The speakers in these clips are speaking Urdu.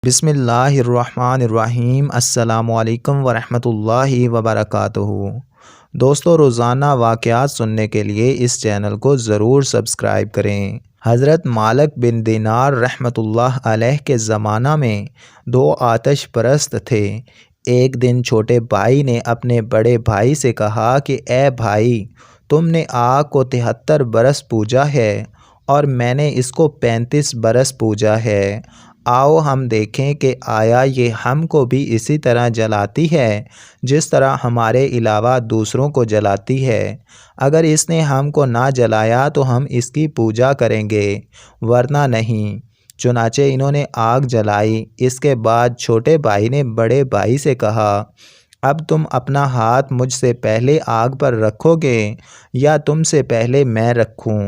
بسم اللہ الرحمن الرحیم۔ السلام علیکم ورحمۃ اللہ وبرکاتہ۔ دوستو، روزانہ واقعات سننے کے لیے اس چینل کو ضرور سبسکرائب کریں۔ حضرت مالک بن دینار رحمۃ اللہ علیہ کے زمانہ میں دو آتش پرست تھے۔ ایک دن چھوٹے بھائی نے اپنے بڑے بھائی سے کہا کہ اے بھائی، تم نے آگ کو 73 برس پوجا ہے اور میں نے اس کو 35 برس پوجا ہے۔ آؤ ہم دیکھیں کہ آیا یہ ہم کو بھی اسی طرح جلاتی ہے جس طرح ہمارے علاوہ دوسروں کو جلاتی ہے۔ اگر اس نے ہم کو نہ جلایا تو ہم اس کی پوجا کریں گے، ورنہ نہیں۔ چنانچہ انہوں نے آگ جلائی۔ اس کے بعد چھوٹے بھائی نے بڑے بھائی سے کہا، اب تم اپنا ہاتھ مجھ سے پہلے آگ پر رکھو گے یا تم سے پہلے میں رکھوں؟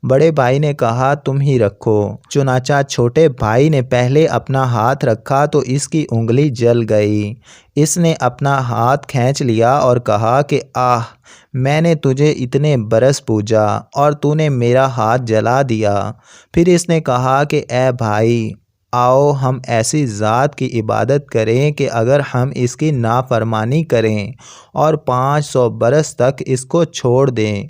بڑے بھائی نے کہا، تم ہی رکھو۔ چنانچہ چھوٹے بھائی نے پہلے اپنا ہاتھ رکھا تو اس کی انگلی جل گئی۔ اس نے اپنا ہاتھ کھینچ لیا اور کہا کہ آہ، میں نے تجھے اتنے برس پوجا اور تو نے میرا ہاتھ جلا دیا۔ پھر اس نے کہا کہ اے بھائی، آؤ ہم ایسی ذات کی عبادت کریں کہ اگر ہم اس کی نافرمانی کریں اور 500 برس تک اس کو چھوڑ دیں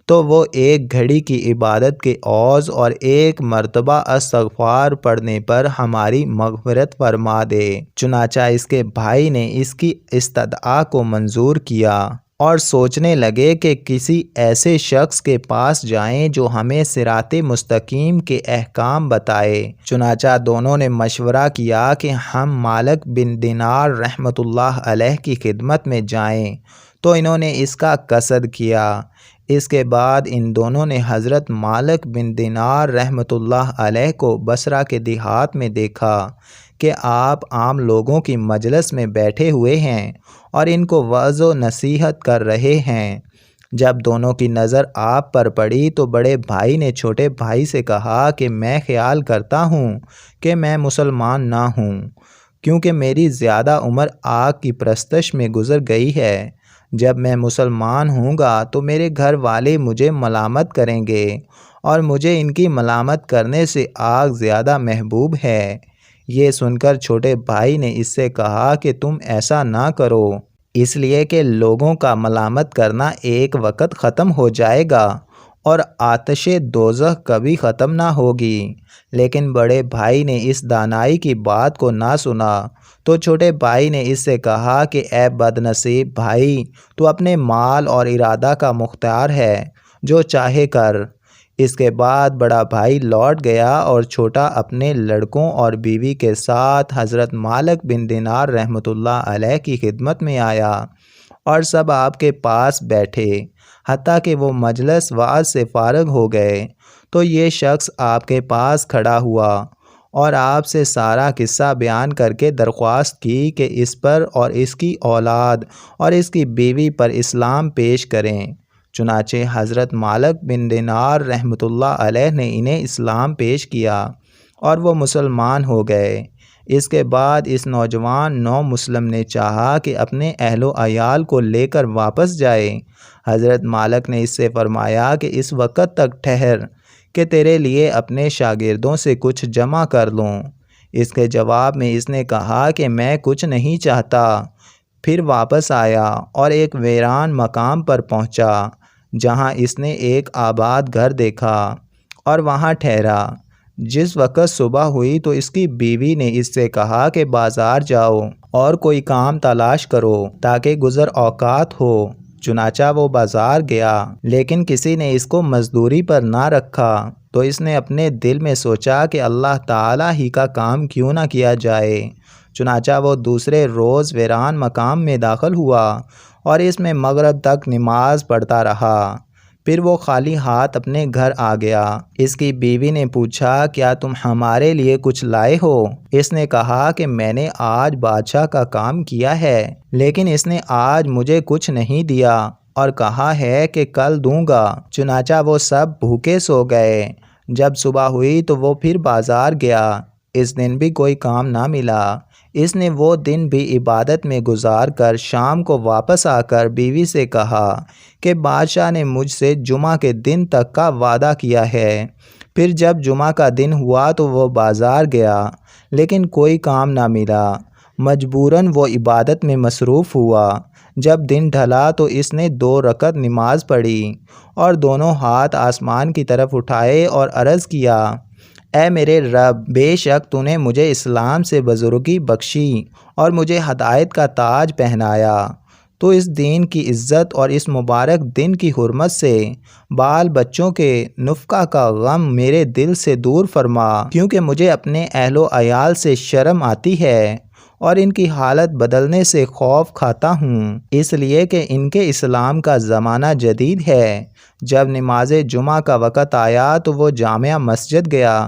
تو وہ ایک گھڑی کی عبادت کے عوض اور ایک مرتبہ استغفار پڑھنے پر ہماری مغفرت فرما دے۔ چنانچہ اس کے بھائی نے اس کی استدعا کو منظور کیا اور سوچنے لگے کہ کسی ایسے شخص کے پاس جائیں جو ہمیں صراط مستقیم کے احکام بتائے۔ چنانچہ دونوں نے مشورہ کیا کہ ہم مالک بن دینار رحمۃ اللہ علیہ کی خدمت میں جائیں، تو انہوں نے اس کا قصد کیا۔ اس کے بعد ان دونوں نے حضرت مالک بن دینار رحمۃ اللہ علیہ کو بصرہ کے دیہات میں دیکھا کہ آپ عام لوگوں کی مجلس میں بیٹھے ہوئے ہیں اور ان کو وعظ و نصیحت کر رہے ہیں۔ جب دونوں کی نظر آپ پر پڑی تو بڑے بھائی نے چھوٹے بھائی سے کہا کہ میں خیال کرتا ہوں کہ میں مسلمان نہ ہوں، کیونکہ میری زیادہ عمر آگ کی پرستش میں گزر گئی ہے۔ جب میں مسلمان ہوں گا تو میرے گھر والے مجھے ملامت کریں گے اور مجھے ان کی ملامت کرنے سے آگ زیادہ محبوب ہے۔ یہ سن کر چھوٹے بھائی نے اس سے کہا کہ تم ایسا نہ کرو، اس لیے کہ لوگوں کا ملامت کرنا ایک وقت ختم ہو جائے گا اور آتش دوزخ کبھی ختم نہ ہوگی۔ لیکن بڑے بھائی نے اس دانائی کی بات کو نہ سنا تو چھوٹے بھائی نے اس سے کہا کہ اے بد نصیب بھائی، تو اپنے مال اور ارادہ کا مختار ہے، جو چاہے کر۔ اس کے بعد بڑا بھائی لوٹ گیا اور چھوٹا اپنے لڑکوں اور بیوی کے ساتھ حضرت مالک بن دینار رحمۃ اللہ علیہ کی خدمت میں آیا اور سب آپ کے پاس بیٹھے۔ حتیٰ کہ وہ مجلس وعظ سے فارغ ہو گئے تو یہ شخص آپ کے پاس کھڑا ہوا اور آپ سے سارا قصہ بیان کر کے درخواست کی کہ اس پر اور اس کی اولاد اور اس کی بیوی پر اسلام پیش کریں۔ چنانچہ حضرت مالک بن دینار رحمۃ اللہ علیہ نے انہیں اسلام پیش کیا اور وہ مسلمان ہو گئے۔ اس کے بعد اس نوجوان نو مسلم نے چاہا کہ اپنے اہل و عیال کو لے کر واپس جائے۔ حضرت مالک نے اس سے فرمایا کہ اس وقت تک ٹھہر کہ تیرے لیے اپنے شاگردوں سے کچھ جمع کر لوں۔ اس کے جواب میں اس نے کہا کہ میں کچھ نہیں چاہتا۔ پھر واپس آیا اور ایک ویران مقام پر پہنچا جہاں اس نے ایک آباد گھر دیکھا اور وہاں ٹھہرا۔ جس وقت صبح ہوئی تو اس کی بیوی نے اس سے کہا کہ بازار جاؤ اور کوئی کام تلاش کرو تاکہ گزر اوقات ہو۔ چنانچہ وہ بازار گیا، لیکن کسی نے اس کو مزدوری پر نہ رکھا تو اس نے اپنے دل میں سوچا کہ اللہ تعالیٰ ہی کا کام کیوں نہ کیا جائے۔ چنانچہ وہ دوسرے روز ویران مقام میں داخل ہوا اور اس میں مغرب تک نماز پڑھتا رہا۔ پھر وہ خالی ہاتھ اپنے گھر آ گیا۔ اس کی بیوی نے پوچھا، کیا تم ہمارے لیے کچھ لائے ہو؟ اس نے کہا کہ میں نے آج بادشاہ کا کام کیا ہے، لیکن اس نے آج مجھے کچھ نہیں دیا اور کہا ہے کہ کل دوں گا۔ چنانچہ وہ سب بھوکے سو گئے۔ جب صبح ہوئی تو وہ پھر بازار گیا۔ اس دن بھی کوئی کام نہ ملا۔ اس نے وہ دن بھی عبادت میں گزار کر شام کو واپس آ کر بیوی سے کہا کہ بادشاہ نے مجھ سے جمعہ کے دن تک کا وعدہ کیا ہے۔ پھر جب جمعہ کا دن ہوا تو وہ بازار گیا، لیکن کوئی کام نہ ملا۔ مجبوراً وہ عبادت میں مصروف ہوا۔ جب دن ڈھلا تو اس نے 2 رکعت نماز پڑھی اور دونوں ہاتھ آسمان کی طرف اٹھائے اور عرض کیا، اے میرے رب، بے شک تو نے مجھے اسلام سے بزرگی بخشی اور مجھے ہدایت کا تاج پہنایا۔ تو اس دین کی عزت اور اس مبارک دن کی حرمت سے بال بچوں کے نفقہ کا غم میرے دل سے دور فرما، کیونکہ مجھے اپنے اہل و عیال سے شرم آتی ہے اور ان کی حالت بدلنے سے خوف کھاتا ہوں، اس لیے کہ ان کے اسلام کا زمانہ جدید ہے۔ جب نماز جمعہ کا وقت آیا تو وہ جامع مسجد گیا۔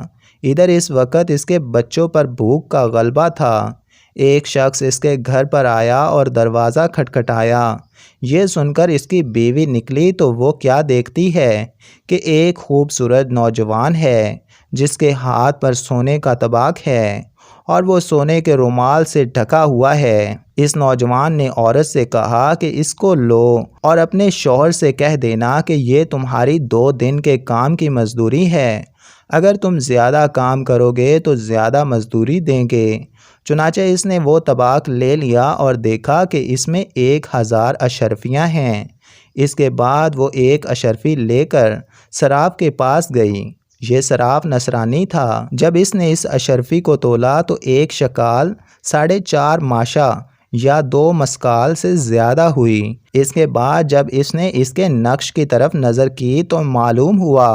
ادھر اس وقت اس کے بچوں پر بھوک کا غلبہ تھا۔ ایک شخص اس کے گھر پر آیا اور دروازہ کھٹکھٹایا۔ یہ سن کر اس کی بیوی نکلی تو وہ کیا دیکھتی ہے کہ ایک خوبصورت نوجوان ہے جس کے ہاتھ پر سونے کا طباق ہے اور وہ سونے کے رومال سے ڈھکا ہوا ہے۔ اس نوجوان نے عورت سے کہا کہ اس کو لو اور اپنے شوہر سے کہہ دینا کہ یہ تمہاری 2 دن کے کام کی مزدوری ہے، اگر تم زیادہ کام کرو گے تو زیادہ مزدوری دیں گے۔ چنانچہ اس نے وہ طباق لے لیا اور دیکھا کہ اس میں 1000 اشرفیاں ہیں۔ اس کے بعد وہ 1 اشرفی لے کر صراف کے پاس گئی۔ یہ صراف نصرانی تھا۔ جب اس نے اس اشرفی کو تولا تو 1 شکال 4.5 ماشا یا 2 مسکال سے زیادہ ہوئی۔ اس کے بعد جب اس نے اس کے نقش کی طرف نظر کی تو معلوم ہوا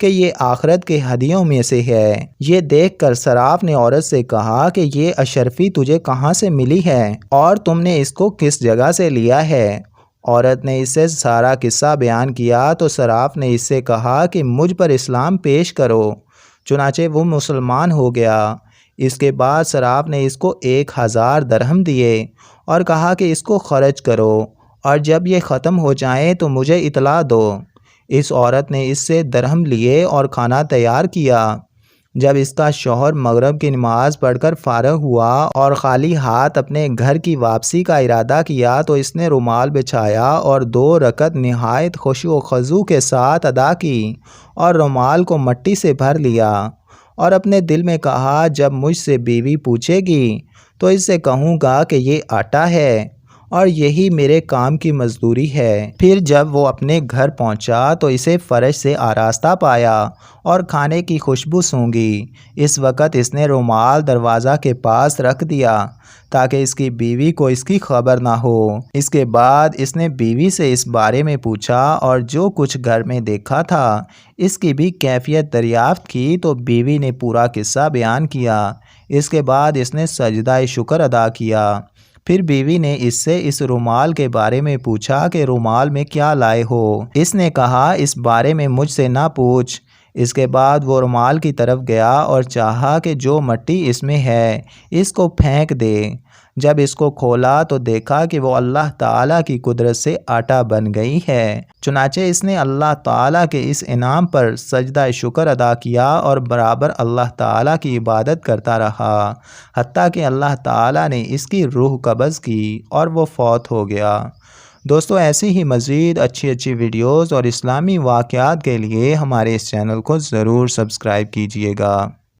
کہ یہ آخرت کے ہدیوں میں سے ہے۔ یہ دیکھ کر صراف نے عورت سے کہا کہ یہ اشرفی تجھے کہاں سے ملی ہے اور تم نے اس کو کس جگہ سے لیا ہے؟ عورت نے اس سے سارا قصہ بیان کیا تو صراف نے اس سے کہا کہ مجھ پر اسلام پیش کرو۔ چنانچہ وہ مسلمان ہو گیا۔ اس کے بعد صراف نے اس کو 1000 درہم دیے اور کہا کہ اس کو خرچ کرو اور جب یہ ختم ہو جائیں تو مجھے اطلاع دو۔ اس عورت نے اس سے درہم لیے اور کھانا تیار کیا۔ جب اس کا شوہر مغرب کی نماز پڑھ کر فارغ ہوا اور خالی ہاتھ اپنے گھر کی واپسی کا ارادہ کیا تو اس نے رومال بچھایا اور 2 رکعت نہایت خشوع و خضوع کے ساتھ ادا کی اور رومال کو مٹی سے بھر لیا اور اپنے دل میں کہا، جب مجھ سے بیوی پوچھے گی تو اس سے کہوں گا کہ یہ آٹا ہے اور یہی میرے کام کی مزدوری ہے۔ پھر جب وہ اپنے گھر پہنچا تو اسے فرش سے آراستہ پایا اور کھانے کی خوشبو سونگھی۔ اس وقت اس نے رومال دروازہ کے پاس رکھ دیا تاکہ اس کی بیوی کو اس کی خبر نہ ہو۔ اس کے بعد اس نے بیوی سے اس بارے میں پوچھا اور جو کچھ گھر میں دیکھا تھا اس کی بھی کیفیت دریافت کی تو بیوی نے پورا قصہ بیان کیا۔ اس کے بعد اس نے سجدہ شکر ادا کیا۔ پھر بیوی نے اس سے اس رومال کے بارے میں پوچھا کہ رومال میں کیا لائے ہو؟ اس نے کہا، اس بارے میں مجھ سے نہ پوچھ۔ اس کے بعد وہ رومال کی طرف گیا اور چاہا کہ جو مٹی اس میں ہے اس کو پھینک دے۔ جب اس کو کھولا تو دیکھا کہ وہ اللہ تعالیٰ کی قدرت سے آٹا بن گئی ہے۔ چنانچہ اس نے اللہ تعالیٰ کے اس انعام پر سجدہ شکر ادا کیا اور برابر اللہ تعالیٰ کی عبادت کرتا رہا، حتیٰ کہ اللہ تعالیٰ نے اس کی روح قبض کی اور وہ فوت ہو گیا۔ دوستو، ایسی ہی مزید اچھی ویڈیوز اور اسلامی واقعات کے لیے ہمارے اس چینل کو ضرور سبسکرائب کیجیے گا۔